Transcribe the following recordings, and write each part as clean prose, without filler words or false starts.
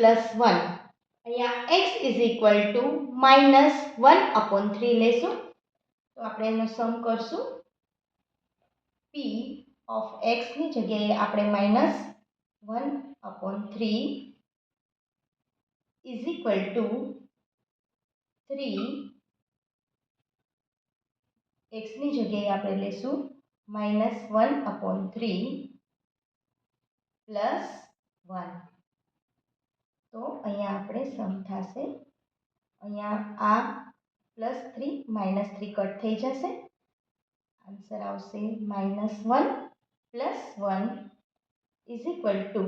Plus 1. અહીંયા x is equal two -1/3 લેશું. તો આપણે એનો સમ કરશું. p ઓફ x ની જગ્યાએ આપણે -1/3 ઇઝ ઇક્વલ ટુ 3. x ની જગ્યાએ આપણે લેશું -1/3 પ્લસ 1. તો અહીંયા આપણે સમ થશે. અહીંયા આ +3 -3 કટ થઈ જશે. આન્સર આવશે -1 plus 1 is equal two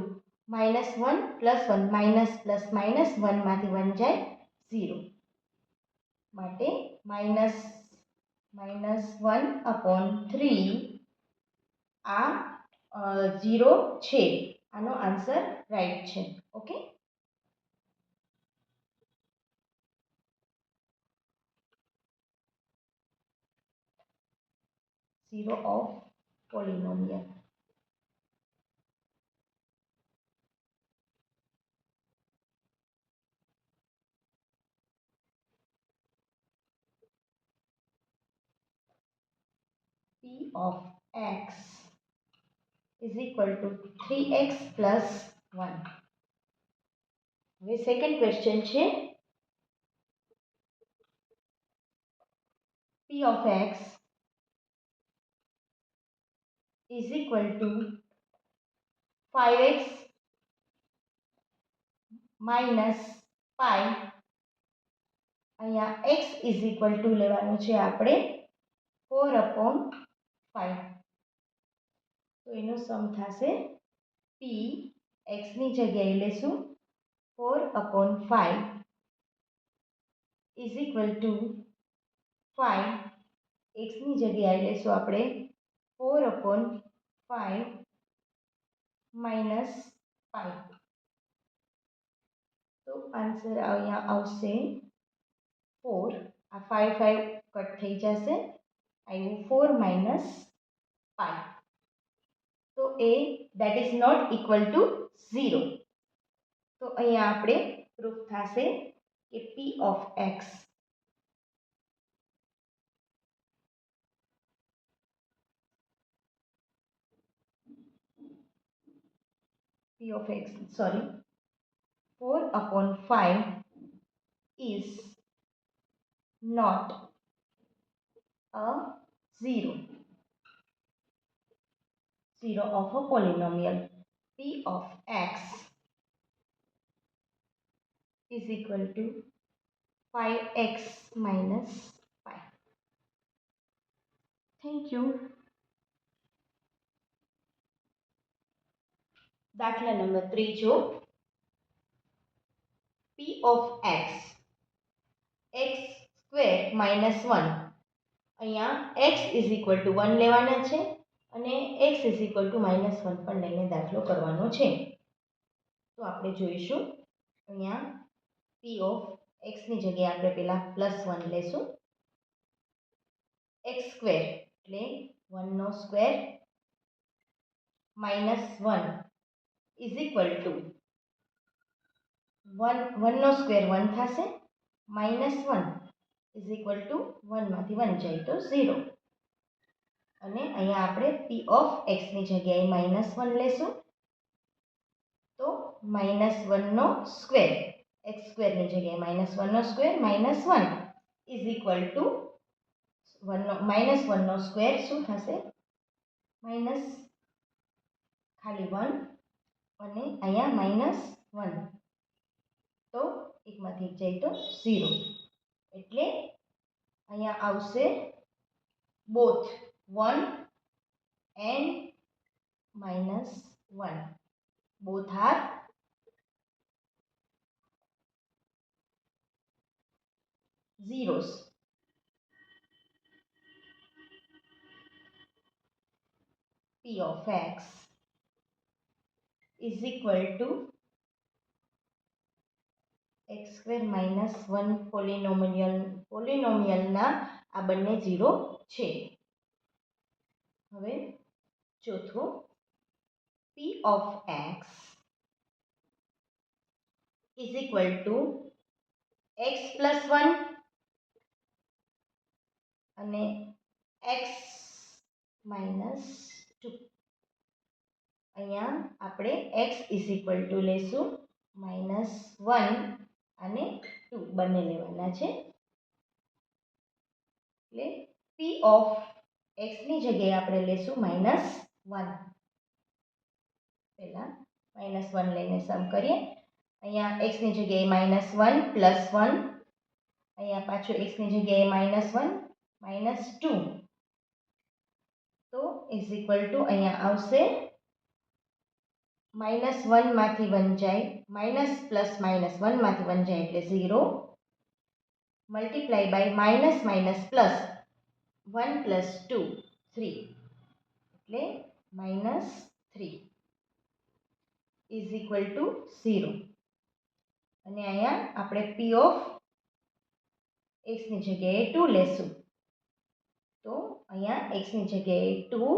-1 plus 1 minus plus minus 1 માંથી 1 જાય 0 માટે -1/3 આ 0 છે. આનો આન્સર રાઈટ છે. Okay, zero of polynomial. P of x is equal to 3x plus 1. હવે સેકન્ડ ક્વેશ્ચન છે. P of x is equal to 5x minus pi. અહીંયા x is equal to લેવાનું છે આપણે 4/5. તો એનો સમ થશે p x ની જગ્યાએ લેશું 4/5 is equal to 5. x ની જગ્યાએ લેશું આપણે 4/5 minus pi. તો આન્સર અહીંયા આવશે 4. આ 5 કટ થઈ જશે. આવ્યું 4 minus pi. તો એ that is not equal to 0. તો અહીંયા આપણે પ્રૂફ થશે કે p of x sorry 4/5 is not a 0 of a polynomial. P of x is equal to 5x minus pi. Thank you. દાખલા નંબર 3 જો. P of x x² minus 1. અહીંયા x is equal to 1 લેવાના છે અને x is equal to -1 પણ લઈને દાખલો કરવાનો છે. તો આપણે જોઈશું. અહીંયા p of x ની જગ્યાએ આપણે પહેલા +1 લેશું. x² એટલે 1 નો સ્ક્વેર -1 is equal to 1 નો સ્ક્વેર 1 થશે. -1 is equal to 1 માંથી 1 જાય તો 0. અને અહીંયા આપણે p of x ની જગ્યાએ -1 લેશું. તો -1 નો સ્ક્વેર x² ની જગ્યાએ -1 નો સ્ક્વેર -1 is equal to -1 નો સ્ક્વેર શું થશે? ખાલી 1 અને અહીંયા -1 તો એકમાંથી એક જાય તો 0. એટલે અહીંયા આવશે both 1 and -1. Both are zeros. P of x is equal to x² -1 પોલિનોમિયલના આ બંને 0 છે. હવે ચોથો P of x is equal two x plus 1 અને એક્સ માઇનસ 2. અહીંયા આપણે એક્સ ઇઝ ઇક્વલ ટુ લેશું -1 અને 2 બંને લેવાના છે. એટલે પી ઓફ એક્સની જગ્યાએ આપણે લેશું -1. પહેલાં -1 લઈને સમ કરીએ. અહીંયા એક્સની જગ્યાએ -1 + 1, અહીંયા પાછું એક્સની જગ્યાએ -1 -2. તો ઇઝ ઇક્વલ ટુ અહીંયા આવશે -1 માંથી 1 જાય, માઇનસ પ્લસ માઇનસ 1 માંથી 1 જાય એટલે 0, multiply by minus minus plus 1 + 2 3 એટલે -3 ઇઝ ઇક્વલ ટુ 0. અને અહીંયા આપણે પી ઓફ એક્સની જગ્યાએ 2 લેશું. તો અહીંયા એક્સની જગ્યાએ 2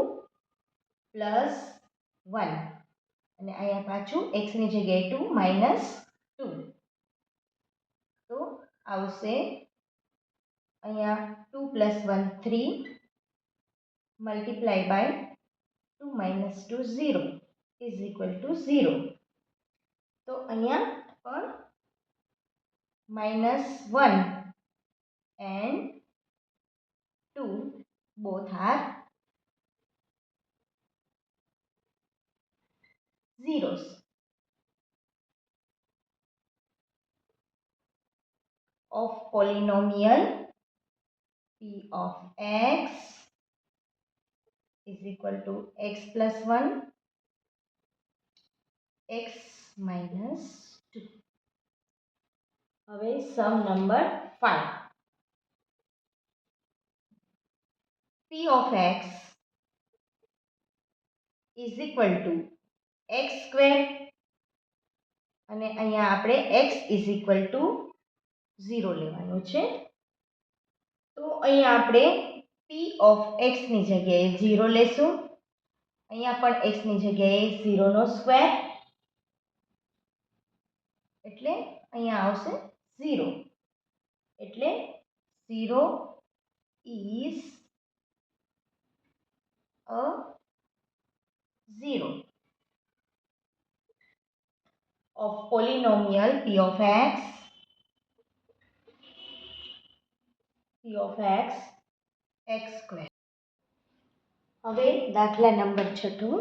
+ 1 અને અહીંયા પાછું એક્સની જગ્યાએ 2 - 2. તો આવશે અહીંયા 2 + 1 3 multiply by 2 - 2 0 is equal to 0. તો અહીંયા પણ -1 and 2 both are zeros. Of polynomial p of x is equal to x plus 1 x minus 2. હવે સમ number 5. p of x is equal to x square અને અહીંયા આપણે x is equal to 0 લેવાનું છે. તો અહીંયા આપણે p of x ની જગ્યાએ 0 લેશું. અહીંયા પણ x ની જગ્યાએ 0 નો સ્ક્વેર એટલે અહીંયા આવશે 0. એટલે 0 is a 0 of polynomial p of x x square. હવે દાખલા number 6.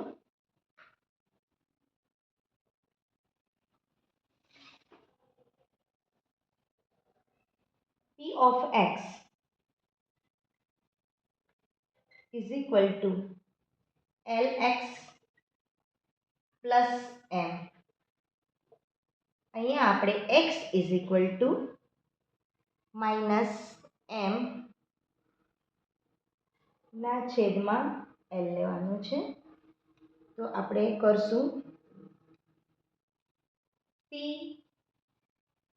p of x is equal to lx plus m. અહીંયા આપણે x is equal to -m ના છેદમાં l લેવાનું છે. તો આપણે કરશું p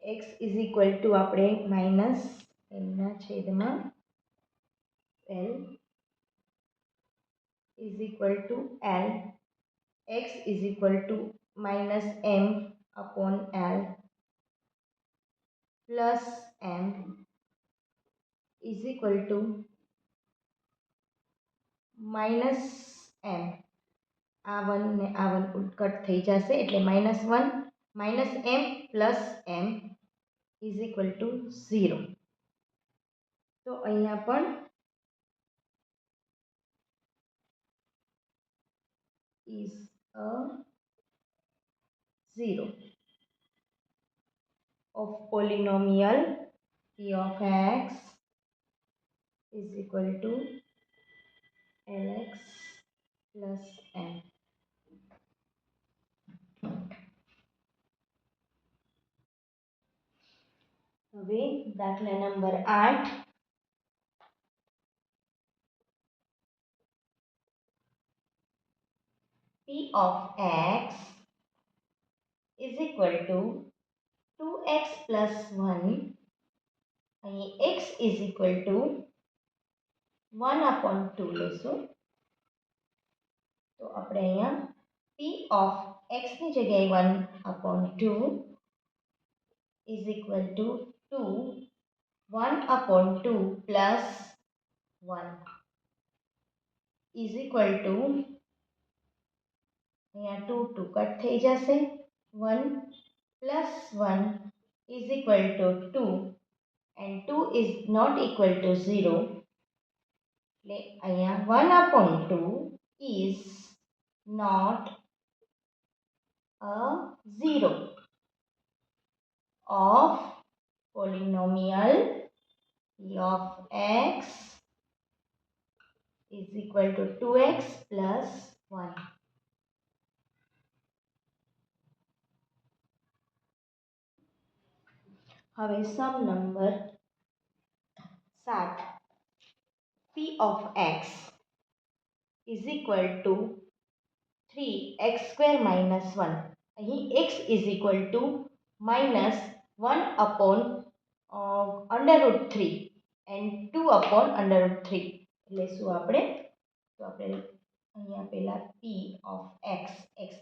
x is equal to આપણે -m ના છેદમાં l is equal to l, x is equal to -m upon l plus m is equal to -m. આ 1 ને આ 1 કટ થઈ જશે એટલે -1 -m plus m is equal to 0. તો અહીંયા પણ is a 0 of polynomial p of x is equal to lx plus m. હવે દાખલા number 8. p of x is equal to 2x plus 1. અહીં x is equal to 1/2 લેશું. તો આપણે અહીંયા p of x ની જગ્યાએ 1/2 is equal to 2, 1 upon 2 plus 1 is equal to, અહીંયા 2 2 કટ થઈ જશે, 1 plus 1 is equal to 2 and 2 is not equal to 0. એટલે અહીંયા 1 upon 2 is not a 0 of polynomial p of x is equal to 2x plus 1. હવે સમ number 7, p of x is equal to 3x square minus 1. અહીં x is equal to minus 1 upon under root 3 and 2 upon under root 3. એટલે શું આપણે અહીંયા પહેલા p of x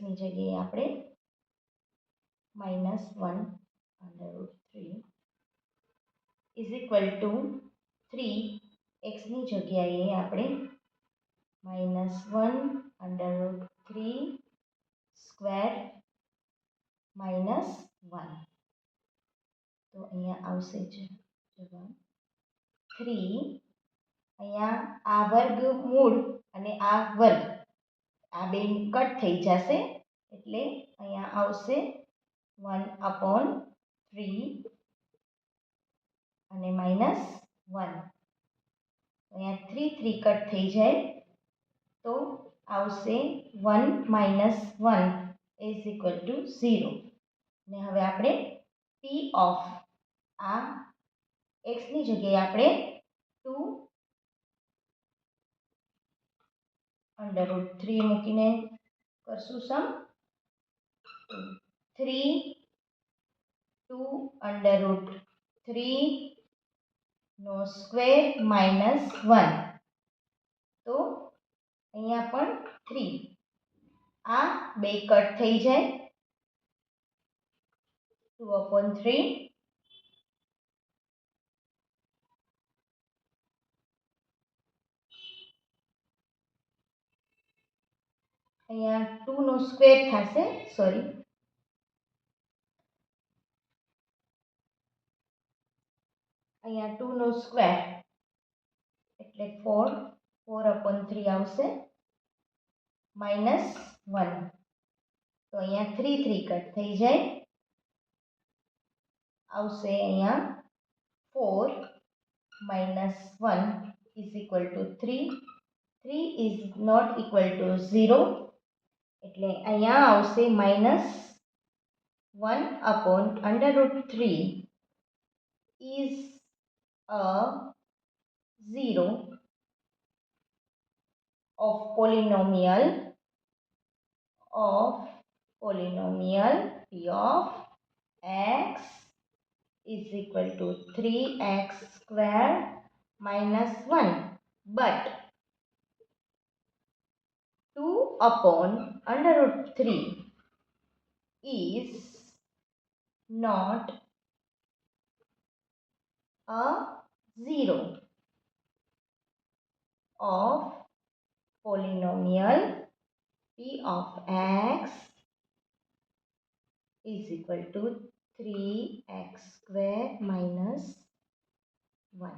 ની જગ્યાએ આપણે minus 1 under root 3 is equal to 3 x ની જગ્યાએ આપણે minus 1 under root 3 square minus 1. તો અહીંયા આવશે જવાબ 3. અહીંયા આ વર્ગમૂળ અને આ વર્ગ આ બે કટ થઈ જશે એટલે અહીંયા આવશે 1 upon 3 અને minus 1. અહીંયા 3 3 કટ થઈ જાય તો આવશે 1 minus 1 is equal to 0. ને હવે આપણે p of આ x ની જગ્યાએ આપણે 2 under root 3 મૂકીને કરશું સમ. 3 2 under root 3 નો સ્ક્વેર minus 1. તો અહીંયા પણ 3 આ બે કટ થઈ જાય 2 upon 3 અહીંયા 2 નો સ્ક્વેર થશે, સોરી અહીંયા 2 નો સ્ક્વેર એટલે 4 upon 3 આવશે minus 1. તો અહીંયા 3 3 કટ થઈ જાય આવશે અહીંયા 4 minus 1 is equal to 3. 3 is not equal to 0 એટલે અહીંયા આવશે minus 1 upon under root 3 is a 0 of polynomial p of x is equal to 3x square minus 1, but 2 upon under root 3 is not a 0 of polynomial p of x is equal to 3x square minus 1.